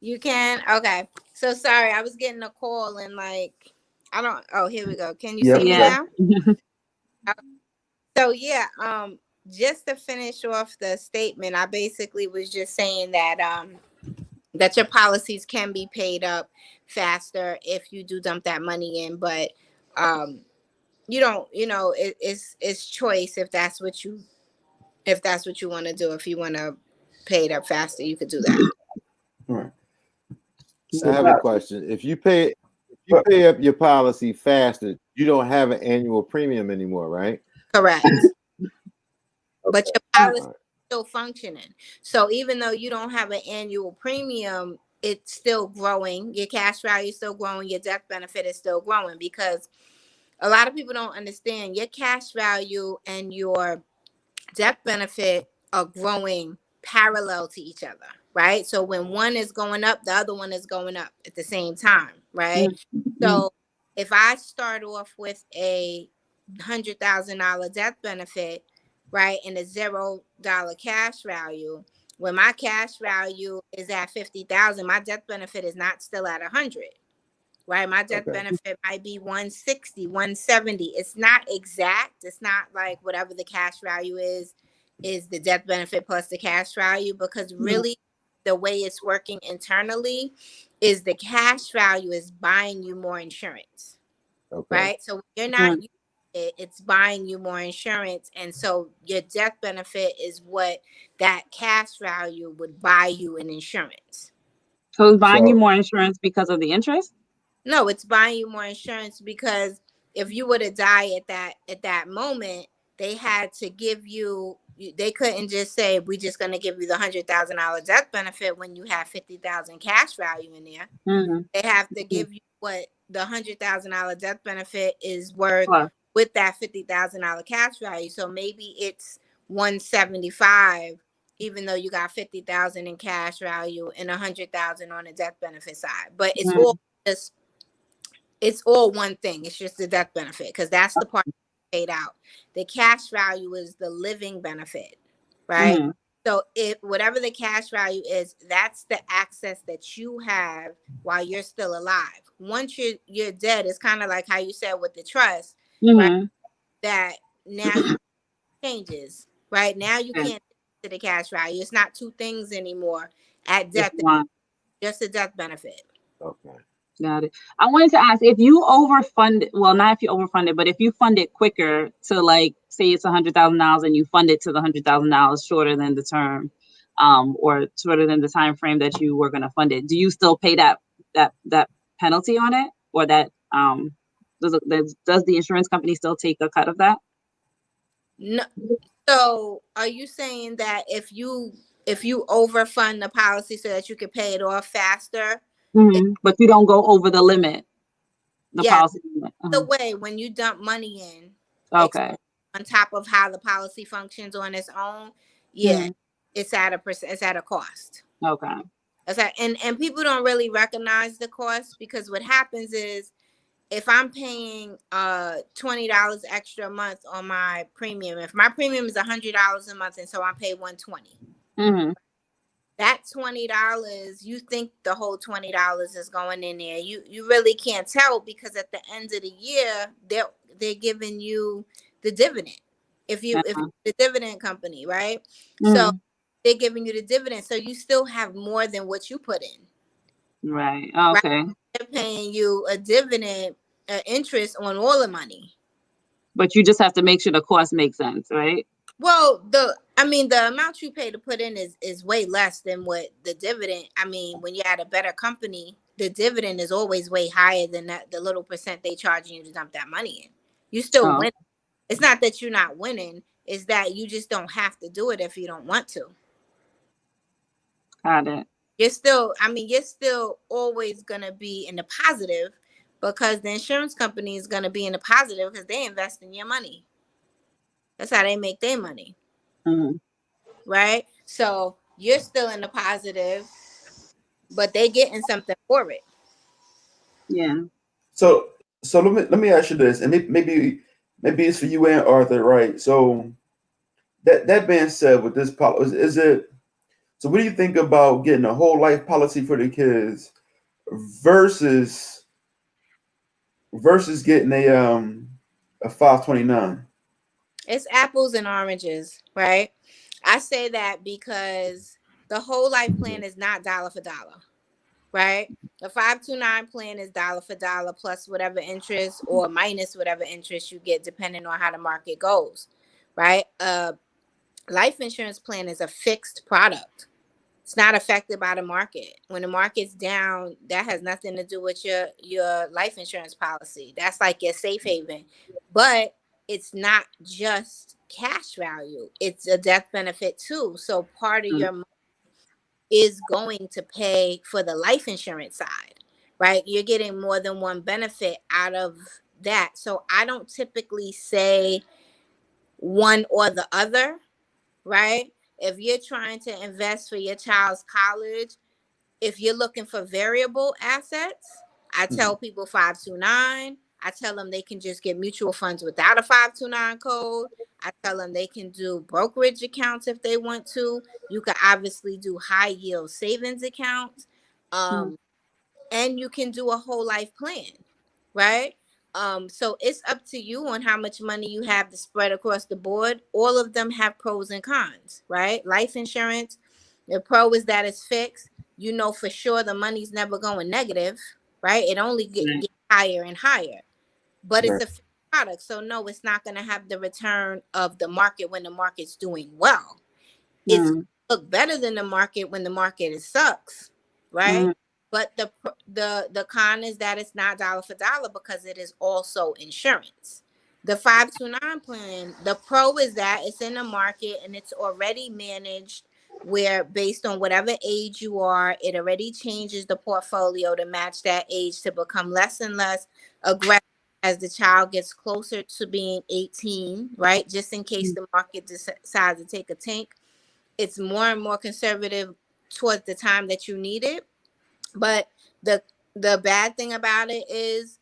You can? Okay. So sorry, I was getting a call and here we go. Can you see me now? So yeah, just to finish off the statement, I basically was just saying that that your policies can be paid up faster if you do dump that money in, but you don't, it's choice if that's what you want to do. If you want to pay it up faster, you could do that. All right. I have a question. If you pay up your policy faster, you don't have an annual premium anymore, right? Correct. But your policy is still functioning. So even though you don't have an annual premium, it's still growing. Your cash value is still growing. Your death benefit is still growing, because a lot of people don't understand your cash value and your death benefit are growing parallel to each other, right? So when one is going up, the other one is going up at the same time, right? Mm-hmm. So if I start off with a $100,000 death benefit, right, and a $0 cash value, when my cash value is at 50,000, my death benefit is not still at 100. Right, my death Okay. benefit might be 160, 170. It's not exact. It's not like whatever the cash value is the death benefit plus the cash value, because really the way it's working internally is the cash value is buying you more insurance. Okay. Right, so when you're not using it, it's buying you more insurance, and so your death benefit is what that cash value would buy you in insurance. So it's buying you So more insurance because of the interest? No, it's buying you more insurance, because if you were to die at that moment, they had to give you. They couldn't just say we're just going to give you the $100,000 death benefit when you have 50,000 cash value in there. Mm-hmm. They have to give you what the $100,000 death benefit is worth Plus. with that $50,000 cash value. So maybe it's 175, even though you got 50,000 in cash value and 100,000 on the death benefit side. But it's Mm-hmm. all just it's all one thing. It's just the death benefit, because that's the part paid out. The cash value is the living benefit, right? Mm-hmm. So if whatever the cash value is, that's the access that you have while you're still alive. Once you're dead, it's kind of like how you said with the trust, right? Mm-hmm. That now you changes, right? Now you Yeah. can't to the cash value. It's not two things anymore at Just death, one. just a death benefit. okay. Got it. I wanted to ask, if you overfund, well, not if you overfund it, but if you fund it quicker to, like, say it's $100,000 and you fund it to the $100,000 shorter than the term, or shorter than the time frame that you were going to fund it, do you still pay that penalty on it, or that does the insurance company still take a cut of that? No. So are you saying that if you overfund the policy so that you could pay it off faster, Mm-hmm. But you don't go over the limit, the yeah, policy limit. the way when you dump money in, Okay. on top of how the policy functions on its own, yeah, Mm-hmm. it's at a it's at a cost. Okay. That's right. And people don't really recognize the cost, because what happens is if I'm paying $20 extra a month on my premium, if my premium is $100 a month and so I pay $120. Mm-hmm. That $20, you think the whole $20 is going in there. You really can't tell, because at the end of the year, they're giving you the dividend. If the dividend company, right? So Mm-hmm. they're giving you the dividend. So you still have more than what you put in. Right. Right? Okay. They're paying you a dividend interest on all the money. But you just have to make sure the cost makes sense, right? Well, the amount you pay to put in is way less than what the dividend. I mean, when you're at a better company, the dividend is always way higher than that the little percent they charging you to dump that money in. You still Oh, win. It's not that you're not winning, it's that you just don't have to do it if you don't want to. got it. You're still always gonna be in the positive, because the insurance company is gonna be in the positive because they invest in your money. That's how they make their money. Mm-hmm. Right? So you're still in the positive, but they getting something for it. Yeah. So let me ask you this, and maybe it's for you and Arthur, right? So that being said, with this policy, is it? So what do you think about getting a whole life policy for the kids versus getting a 529? It's apples and oranges, right? I say that because the whole life plan is not dollar for dollar, right? The 529 plan is dollar for dollar plus whatever interest or minus whatever interest you get depending on how the market goes, right? Life insurance plan is a fixed product. It's not affected by the market. When the market's down, that has nothing to do with your life insurance policy. That's like your safe haven. But it's not just cash value. It's a death benefit too. So part of your money is going to pay for the life insurance side, right? You're getting more than one benefit out of that. So I don't typically say one or the other. right? If you're trying to invest for your child's college, if you're looking for variable assets, I tell people 529. I tell them they can just get mutual funds without a 529 code. I tell them they can do brokerage accounts if they want to. You can obviously do high yield savings accounts. Mm. And you can do a whole life plan, right? So it's up to you on how much money you have to spread across the board. All of them have pros and cons, right? Life insurance, the pro is that it's fixed. You know for sure the money's never going negative, right? It only Right. get higher and higher, but it's Right. a fixed product. So no, it's not going to have the return of the market when the market's doing well. It's Mm. look better than the market when the market is sucks, right? Mm. But the con is that it's not dollar for dollar because it is also insurance. The 529 plan, the pro is that it's in the market and it's already managed where based on whatever age you are, it already changes the portfolio to match that age to become less and less aggressive as the child gets closer to being 18, right? Just in case the market decides to take a tank. It's more and more conservative towards the time that you need it. But the bad thing about it is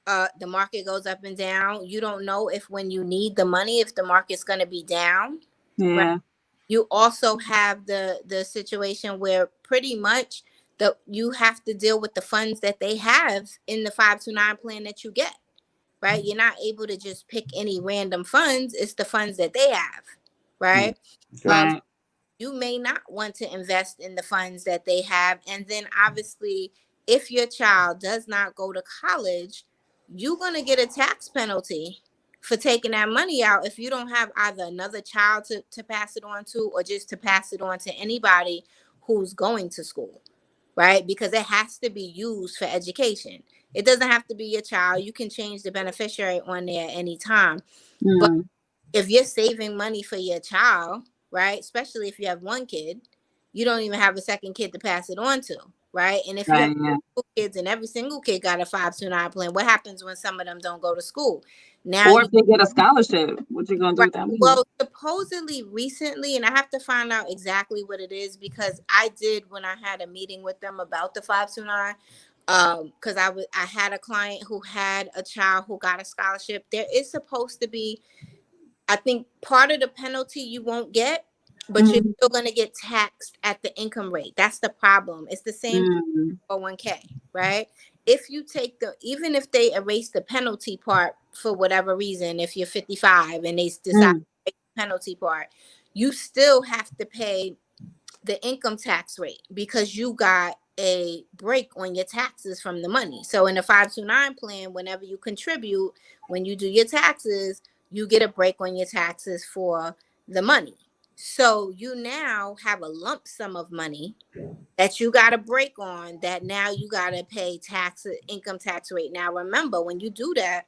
the market goes up and down. You don't know if when you need the money, if the market's going to be down. Right? Yeah. You also have the situation where pretty much you have to deal with the funds that they have in the 529 plan that you get. Right? You're not able to just pick any random funds. It's the funds that they have. Right? Okay. Right. You may not want to invest in the funds that they have. And then obviously, if your child does not go to college, you're going to get a tax penalty for taking that money out if you don't have either another child to pass it on to or just to pass it on to anybody who's going to school, right? Because it has to be used for education. It doesn't have to be your child. You can change the beneficiary on there anytime. But Mm. if you're saving money for your child, right, especially if you have one kid, you don't even have a second kid to pass it on to, right? And if you have Right. Yeah. two kids and every single kid got a 529 plan, what happens when some of them don't go to school? Now Or you if they get a scholarship, what you gonna do right. with that money? Well, supposedly recently, and I have to find out exactly what it is because I did when I had a meeting with them about the 529. Because I had a client who had a child who got a scholarship. There is supposed to be, I think, part of the penalty you won't get, but you're Mm. still going to get taxed at the income rate. That's the problem. It's the same Mm. 401k, right? If you take even if they erase the penalty part for whatever reason, if you're 55 and they decide to Mm. erase the penalty part, you still have to pay the income tax rate because you got a break on your taxes from the money. So in the 529 plan, whenever you contribute, when you do your taxes, you get a break on your taxes for the money. So you now have a lump sum of money that you got a break on that now you got to pay income tax rate. Now remember, when you do that,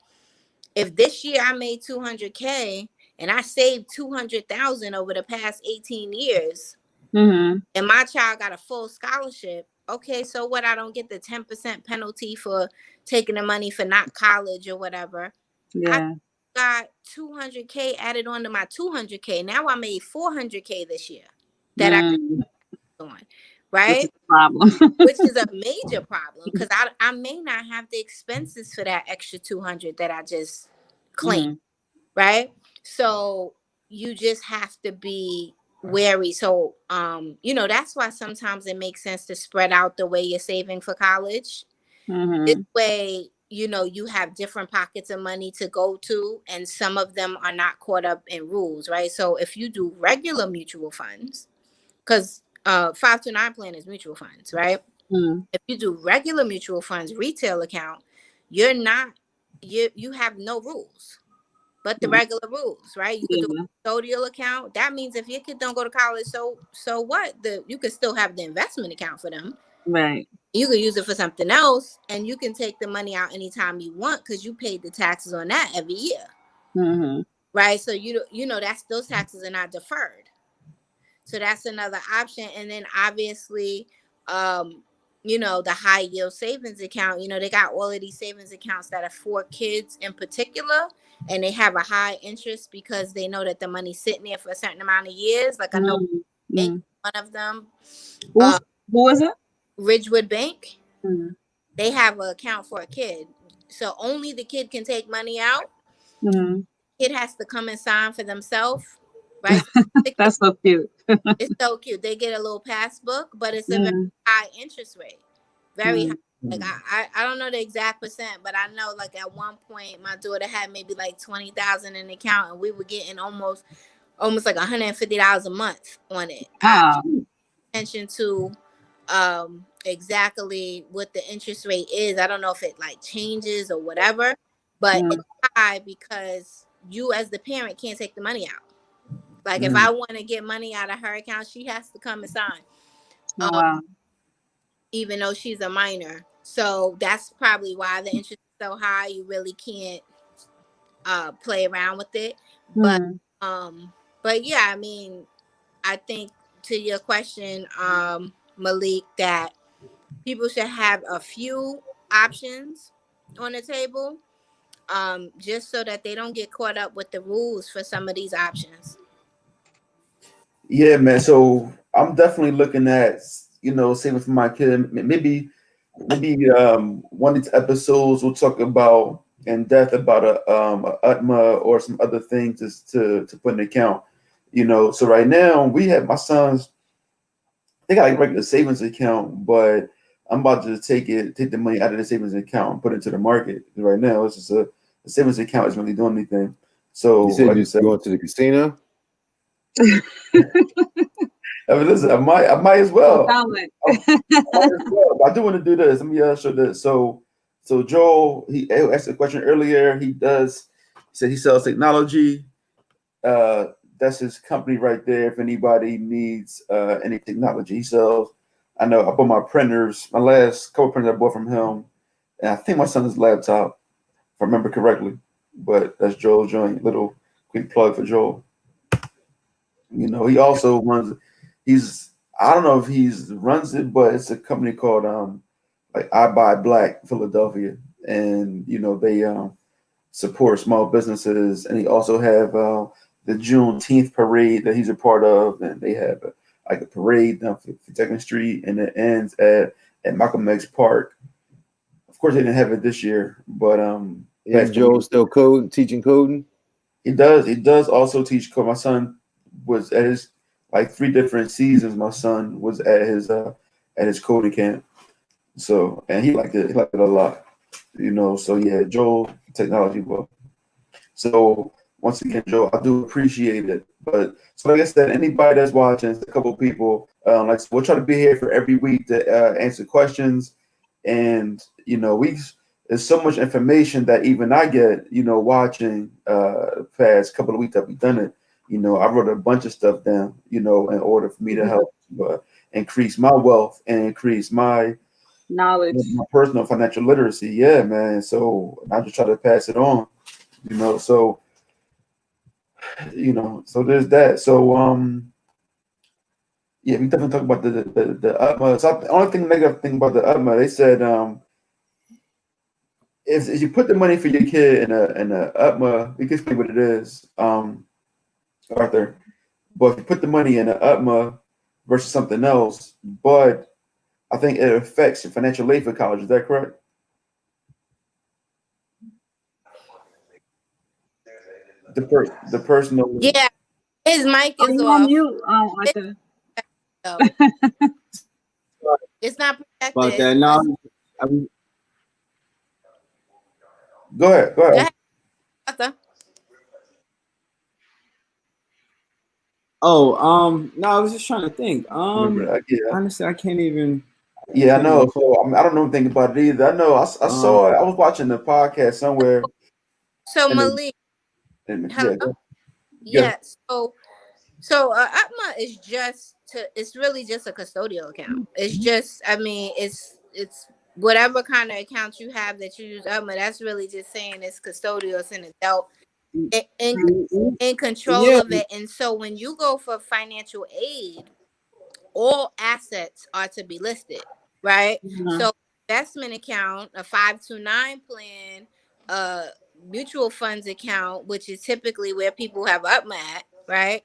if this year I made 200K and I saved 200,000 over the past 18 years, Mm-hmm. and my child got a full scholarship, okay, so what? I don't get the 10% penalty for taking the money for not college or whatever. I Yeah. got 200K added on to my 200K. Now I made 400K this year that I Mm. got on, Which is right? a problem. Which is a major problem because I may not have the expenses for that extra 200 that I just claimed. Mm. Right? So you just have to be wary. So that's why sometimes it makes sense to spread out the way you're saving for college. This Mm-hmm. way, you have different pockets of money to go to, and some of them are not caught up in rules, right? So if you do regular mutual funds, because 529 plan is mutual funds, right? Mm. If you do regular mutual funds retail account, you're not you have no rules but the Mm. regular rules, right? You could do Yeah. a custodial account. That means if your kid don't go to college, so what? You could still have the investment account for them. Right. You could use it for something else, and you can take the money out anytime you want because you paid the taxes on that every year, Mm-hmm. right? So that's those taxes are not deferred. So that's another option. And then obviously, the high yield savings account, they got all of these savings accounts that are for kids in particular, and they have a high interest because they know that the money's sitting there for a certain amount of years. Like I know Mm. one of them, Who is it? Ridgewood Bank, Mm. they have an account for a kid. So only the kid can take money out. Mm. Kid has to come and sign for themselves, right? That's so cute. It's so cute. They get a little passbook, but it's a very Mm. high interest rate. Very high. Mm. Like I don't know the exact percent, but I know like at one point my daughter had maybe like 20,000 in the account, and we were getting almost like $150 a month on it. I Wow. pay attention to exactly what the interest rate is. I don't know if it like changes or whatever, but Mm. it's high because you as the parent can't take the money out. Like if Mm. I want to get money out of her account, she has to come and sign. Oh, wow. Even though she's a minor. So that's probably why the interest is so high. You really can't play around with it. But Mm. but yeah, I mean, I think to your question, Malik, that people should have a few options on the table, just so that they don't get caught up with the rules for some of these options. Yeah, man. So I'm definitely looking at, saving for my kid. Maybe one of these episodes we'll talk about in depth about a UTMA or some other things just to put in account. So right now we have my sons, they got like a regular savings account, but I'm about to take the money out of the savings account and put it into the market. Right now it's just a savings account isn't really doing anything. So You said like I you're said, going to the casino. I mean, listen, I might as Don't well. sound like. Well, I do want to do this. Let me show this. So Joel, he asked a question earlier. He said he sells technology. Uh, that's his company right there. If anybody needs any technology, he sells. I know I bought my printers, my last couple printers I bought from him, and I think my son's laptop, if I remember correctly. But that's Joel joint. Little quick plug for Joel. He also runs. He's I don't know if he's runs it, but it's a company called like I Buy Black Philadelphia, and they support small businesses, and he also have the Juneteenth parade that he's a part of, and they have like a parade down 52nd Street, and it ends at Malcolm X Park. Of course, they didn't have it this year, but Is Joe still teaching coding? he does. He does also teach code. My son was at his like 3 different seasons. My son was at his coding camp. So and he liked it. He liked it a lot. So yeah, Joel technology book. So once again, Joe, I do appreciate it. But so like I said, anybody that's watching, a couple of people, like we'll try to be here for every week to answer questions. And there's so much information that even I get, watching past couple of weeks that we've done it. I wrote a bunch of stuff down, in order for me to help increase my wealth and increase my Knowledge. personal financial literacy. Yeah, man. So I just try to pass it on, So so there's that. So yeah, we definitely talk about the UTMA. So the only negative thing about the UTMA, they said if you put the money for your kid in a UTMA, you can explain what it is, Arthur. But if you put the money in a UTMA versus something else, but I think it affects your financial aid for college. Is that correct? The personal. Yeah, his mic Are is you on off. mute, Arthur? So it's not About protected. that. No, I mean, Go ahead. Go ahead, Arthur. no, I was just trying to think. Remember that, yeah. Honestly, I can't even. Yeah, I know. So I don't know anything about it either. I know. I saw it. I was watching the podcast somewhere. So And Malik, hello. Yeah. So Atma is it's really just a custodial account. It's just, I mean, it's whatever kind of account you have that you use Atma, that's really just saying it's custodial, it's an adult in control Yeah. of it. And so when you go for financial aid, all assets are to be listed. right? Mhm. So investment account, a 529 plan, mutual funds account, which is typically where people have UPMA at, right?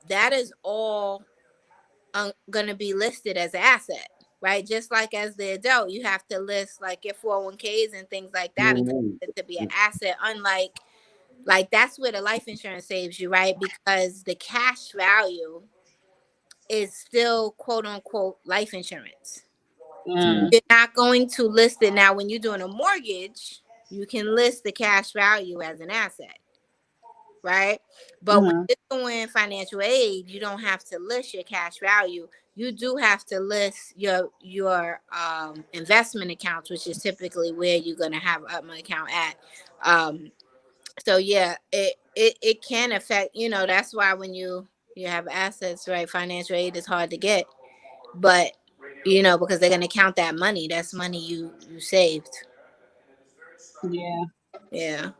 That is all going to be listed as an asset, right? Just like as the adult, you have to list like your 401ks and things like that to be an asset. Unlike, like, that's where the life insurance saves you, right? Because the cash value is still quote unquote life insurance. Mm. You're not going to list it. Now, when you're doing a mortgage, you can list the cash value as an asset, right? But when Mhm. you're doing financial aid, you don't have to list your cash value. You do have to list your investment accounts, which is typically where you're going to have an account at. So yeah, it can affect, you know, that's why when you have assets, right, financial aid is hard to get, but you know, because they're going to count that money. That's money you saved. Yeah. Yeah.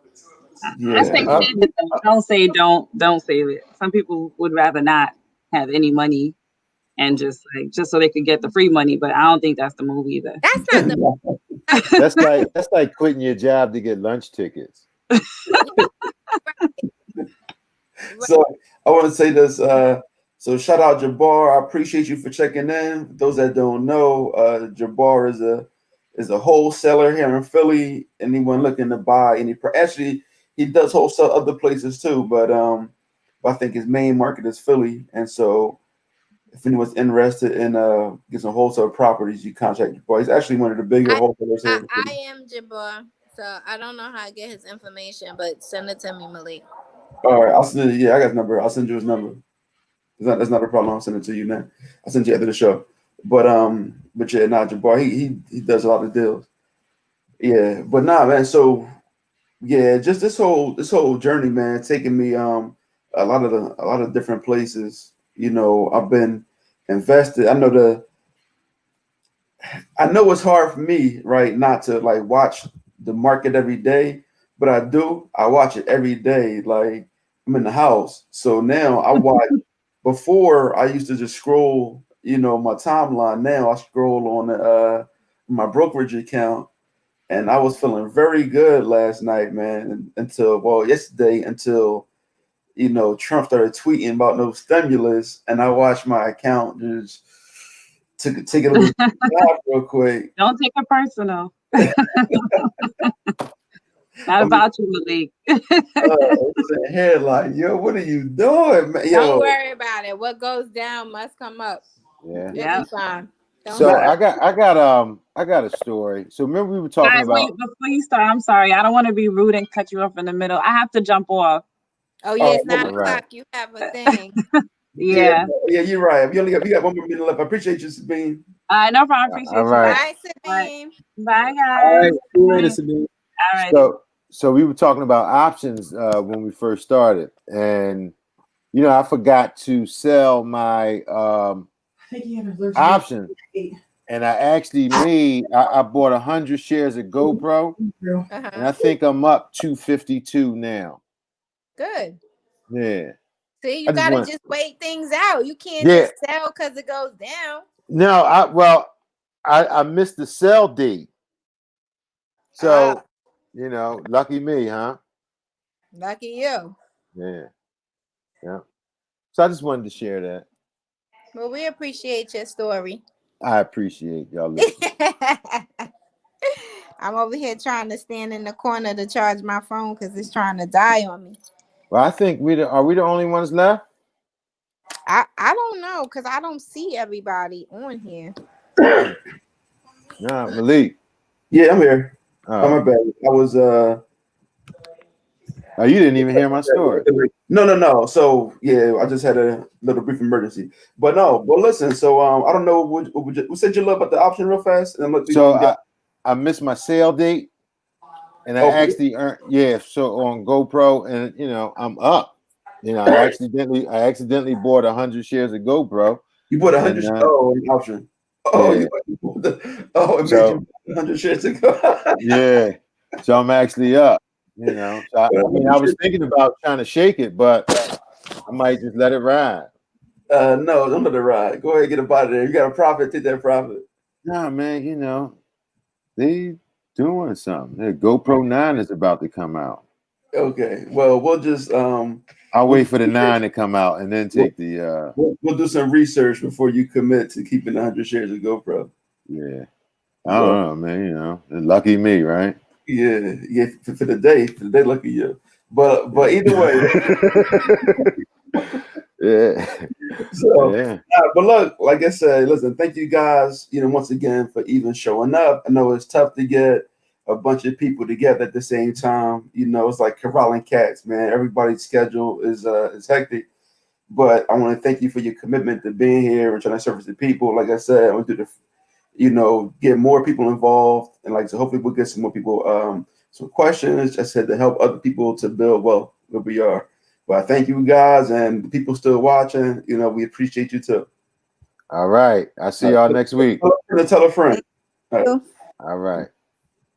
I say Yeah. save it though. Don't save it. Some people would rather not have any money and just so they could get the free money, but I don't think that's the move either. That's not the That's like quitting your job to get lunch tickets. So I want to say this. So shout out Jabbar. I appreciate you for checking in. Those that don't know, Jabbar is a wholesaler here in Philly. Anyone looking to buy any? Actually, he does wholesale other places too, but I think his main market is Philly. And so, if anyone's interested in get some wholesale properties, you contact Jabbar. He's actually one of the bigger wholesalers here. I am Jabbar, so I don't know how I get his information, but send it to me, Malik. All right, I'll send it. Yeah, I got his number. I'll send you his number. That's not a problem. I'll send it to you now. I'll send you after the show. But yeah, nah, Jabbar, he does a lot of deals. Yeah, but nah, man. So yeah, just this whole journey, man, taking me a lot of different places. You know, I've been invested. I know it's hard for me, right, not to like watch the market every day, but I do. I watch it every day. Like I'm in the house, so now I watch. Before I used to just scroll, you know, my timeline. Now I scroll on my brokerage account, and I was feeling very good last night, man. Yesterday, until you know Trump started tweeting about no stimulus, and I watched my account just take a little dive real quick. Don't take it personal. Not about you, Malik. It's a headline, yo. What are you doing, man? Yo, Don't worry about it. What goes down must come up. Yeah. It'll be fine. So I got a story. So remember we were talking Guys, about. wait, before you start, I'm sorry. I don't want to be rude and cut you off in the middle. I have to jump off. Oh yeah, it's Oh, 9 right. o'clock. You have a thing. Yeah. yeah, you're right. We got 1 more minute left. I appreciate you, Sabine. No problem. Appreciate All you. right. Bye, All right. Sabine. Bye, All right, guys. see you later, Sabine. All right. So we were talking about options when we first started, and you know I forgot to sell my option, and I actually I bought 100 shares of GoPro, and I think I'm up 252 now. Good. Yeah. See, you gotta just wait things out. You can't just sell because it goes down. No, I missed the sell date. So, you know, lucky me, huh? Lucky you. Yeah. Yeah. So I just wanted to share that. Well, we appreciate your story. I appreciate y'all listening. I'm over here trying to stand in the corner to charge my phone because it's trying to die on me. Well, I think are we the only ones left? I don't know because I don't see everybody on here. No, Malik. Yeah, I'm here. Oh, my bad. I was Oh, you didn't even hear my story. No. So yeah, I just had a little brief emergency. But listen. So I don't know. What said you love about the option real fast? And So I missed my sale date, and I actually earned So on GoPro, and you know I'm up. You know, I accidentally bought 100 shares of GoPro. You bought 100 an option. Oh, yeah. It made you 100 shares ago. Yeah. So I'm actually up. You know, so I was thinking about trying to shake it, but I might just let it ride. No, don't let it ride. Go ahead and get up out of there. You got a profit, take that profit. Nah, man, you know, they doing something. The GoPro 9 is about to come out. Okay. Well, we'll just I'll we'll, wait for the 9 to come out and then take the we'll do some research before you commit to keeping 100 shares of GoPro. yeah. I don't know, man. You know, lucky me, right? Yeah, for the day, lucky you. But either way, yeah, so yeah. but look, like I said, listen, thank you guys, once again for even showing up. I know it's tough to get a bunch of people together at the same time. It's like corralling cats, man. Everybody's schedule is hectic. But I want to thank you for your commitment to being here and trying to service the people. Like I said, I want to do get more people involved, and like so hopefully we'll get some more people some questions. I said to help other people to build well where we are. But I thank you guys and the people still watching. We appreciate you too. All right. I'll see y'all next week. Tell a friend. All right.